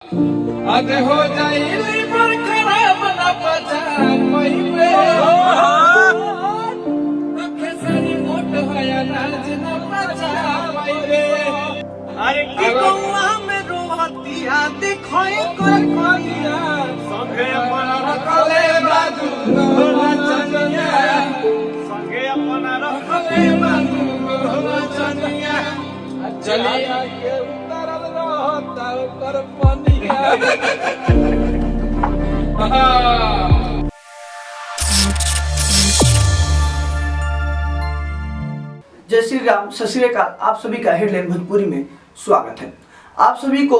आज हो जाई पर खराब न पहचान पइबे रखे सारी मोट होया नाज न पहचान पइबे अरे की गौवा में रोहतिया दिखाई कर कोइया संगे अपना रखले बाजू गोला चनिया संगे अपना रखले बाजू गोला चनिया चलिया के उतरल रहता कर पनिया जय श्री राम, सत श्री अकाल। आप सभी का हेडलाइन भोजपुरी में स्वागत है। आप सभी को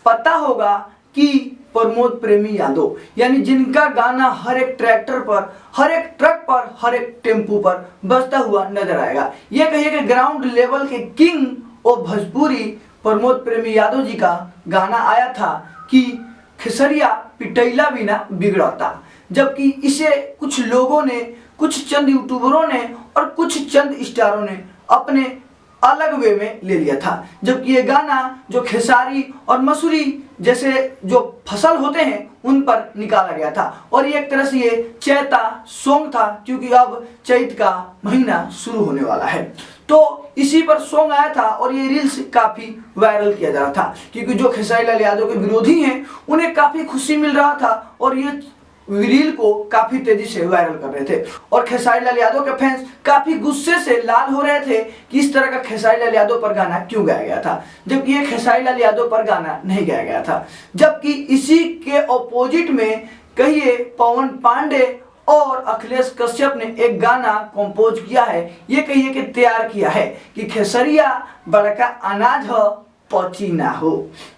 पता होगा कि प्रमोद प्रेमी यादव यानी जिनका गाना हर एक ट्रैक्टर पर, हर एक ट्रक पर, हर एक टेम्पू पर बजता हुआ नजर आएगा। ये कहिए कि ग्राउंड लेवल के किंग और भोजपुरी प्रमोद प्रेमी यादव जी का गाना आया था कि खेसरिया पिटैला बिना बिगड़ता, जबकि इसे कुछ लोगों ने, कुछ चंद यूट्यूबरों ने और कुछ चंद स्टारों ने अपने अलग वे में ले लिया था। जबकि ये गाना जो खेसारी और मसूरी जैसे जो फसल होते हैं उन पर निकाला गया था और ये एक तरह से ये चैता सॉन्ग था, क्योंकि अब चैत का महीना शुरू होने वाला है। तो इसी पर सॉन्ग आया था और ये रील्स काफी वायरल किया जा रहा था, क्योंकि जो खेसारी लाल यादव के विरोधी हैं उन्हें काफी खुशी मिल रहा था और ये रील को काफी तेजी से वायरल कर रहे थे और खेसारी लाल यादव के फैंस काफी गुस्से से लाल हो रहे थे कि इस तरह का खेसारी लाल यादव पर गाना क्यों गाया गया था, जबकि ये खेसारी लाल यादव पर गाना नहीं गाया गया था। जबकि इसी के ऑपोजिट में कहिए पवन पांडे और अखिलेश कश्यप ने एक गाना कंपोज किया है, ये कहिए कि तैयार किया है कि खेसरिया बड़का अनाज हो पची ना हो।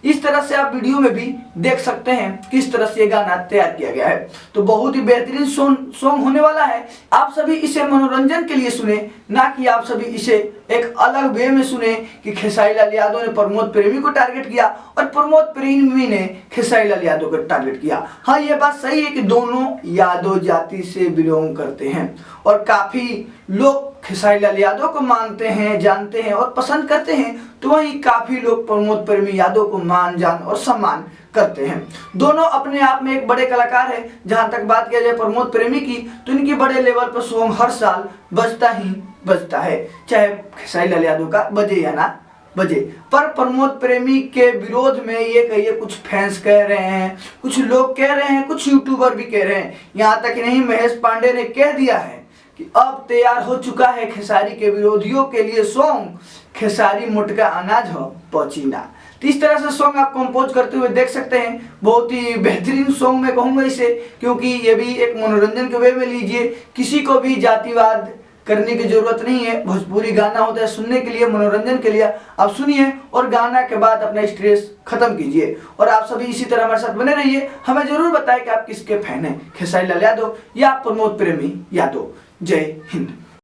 इस तरह से आप वीडियो में भी देख सकते हैं किस तरह से ये गाना तैयार किया गया है। तो बहुत ही बेहतरीन सॉन्ग होने वाला है। आप सभी इसे मनोरंजन के लिए सुने, ना कि आप सभी इसे एक अलग वे में सुने कि खेसारी लाल यादव ने प्रमोद प्रेमी को टारगेट किया और प्रमोद प्रेमी ने खेसारी लाल यादव को टारगेट किया। हाँ, ये बात सही है कि दोनों यादव जाति से बिलोंग करते हैं और काफी लोग खेसारी लाल यादव को मानते हैं, जानते हैं और पसंद करते हैं, तो वहीं काफी लोग प्रमोद प्रेमी यादव को मान, जान और सम्मान करते हैं। दोनों अपने आप में एक बड़े कलाकार हैं। जहां तक बात किया जाए प्रमोद प्रेमी की, तो इनकी बड़े लेवल पर सॉन्ग हर साल बजता ही बजता है, चाहे खेसारी लाल यादव का बजे या ना बजे। पर प्रमोद प्रेमी के विरोध में ये कहिए कुछ फैंस कह रहे हैं, कुछ लोग कह रहे हैं, कुछ यूट्यूबर भी कह रहे हैं, यहाँ तक नहीं महेश पांडे ने कह दिया है कि अब तैयार हो चुका है खेसारी के विरोधियों के लिए सॉन्ग खेसारी मोटका अनाज हो पचीना। तो इस तरह से सॉन्ग आप कंपोज करते हुए देख सकते हैं। बहुत ही बेहतरीन सॉन्ग मैं कहूँगा इसे, क्योंकि ये भी एक मनोरंजन के वे में लीजिए। किसी को भी जातिवाद करने की जरूरत नहीं है। भोजपुरी गाना होता है सुनने के लिए, मनोरंजन के लिए। आप सुनिए और गाना के बाद अपना स्ट्रेस खत्म कीजिए। और आप सभी इसी तरह हमारे साथ बने रहिए। हमें जरूर बताएं कि आप किसके फैन हैं, खेसारी लाल यादव या प्रमोद प्रेमी यादव। जय हिंद।